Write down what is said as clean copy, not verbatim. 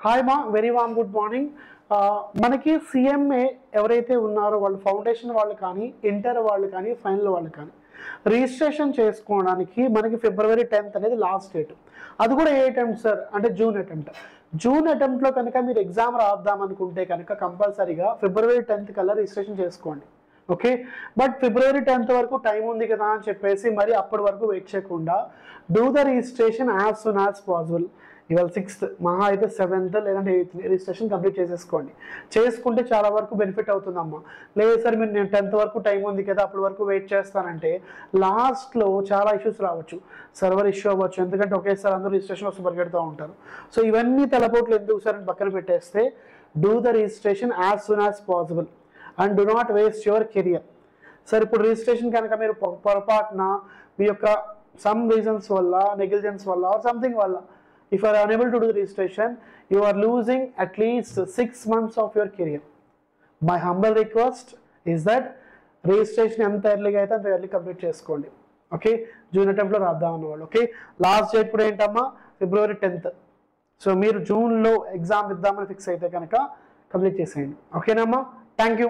Hi మా, very warm good morning. మనకి CMA ఎవరైతే ఉన్నారో వాళ్ళు ఫౌండేషన్ వాళ్ళు కానీ, ఇంటర్ వాళ్ళు కానీ, ఫైనల్ వాళ్ళు కానీ రిజిస్ట్రేషన్ చేసుకోవడానికి మనకి February 10th అనేది లాస్ట్ డేట్. అది కూడా ఏ అటెంప్ట్ సార్ అంటే జూన్ అటెంప్ట్. జూన్ అటెంప్ట్లో కనుక మీరు ఎగ్జామ్ రాద్దాం అనుకుంటే కనుక కంపల్సరీగా February 10th కల్లా రిజిస్ట్రేషన్ చేసుకోండి. ఓకే, బట్ February 10th వరకు టైం ఉంది కదా అని చెప్పేసి మరి అప్పటి వరకు వెయిట్ చేయకుండా do the registration as soon as possible. ఇవాళ 6th, మహా అయితే 7th లేదంటే 8th రిజిస్ట్రేషన్ కంప్లీట్ చేసేసుకోండి. చేసుకుంటే చాలా వరకు బెనిఫిట్ అవుతుందమ్మా. లేదు సార్ మీరు నేను 10th వరకు టైం ఉంది కదా అప్పటి వరకు వెయిట్ చేస్తానంటే లాస్ట్లో చాలా ఇష్యూస్ రావచ్చు. సర్వర్ ఇష్యూ అవ్వచ్చు, ఎందుకంటే ఒకేసారి అందరూ రిజిస్ట్రేషన్ వస్తూ పరిగెడుతూ ఉంటారు. సో ఇవన్నీ తలపోట్లు ఎందుకు సార్ అని పక్కన పెట్టేస్తే do the registration as soon as possible and do not waste your career. Sir ఇప్పుడు రిజిస్ట్రేషన్ కనుక మీరు పొరపాటున మీ యొక్క సమ్ రీజన్స్ వల్ల, నెగ్లిజెన్స్ వల్ల ఆర్ సంథింగ్ వల్ల if you are unable to do the registration, you are losing at least 6 months of your career. My humble request is that registration ఎంత ఎర్లీగా అయితే అంత ఎర్లీ కంప్లీట్ చేసుకోండి. ఓకే, జూన్ అటెంప్ట్లో రాద్దాం అన్నవాళ్ళు. ఓకే, లాస్ట్ డేట్ కూడా ఏంటమ్మా February 10th. సో మీరు జూన్లో ఎగ్జామ్ ఇద్దామని ఫిక్స్ అయితే కనుక కంప్లీట్ చేసేయండి. ఓకేనమ్మా, థ్యాంక్ యూ.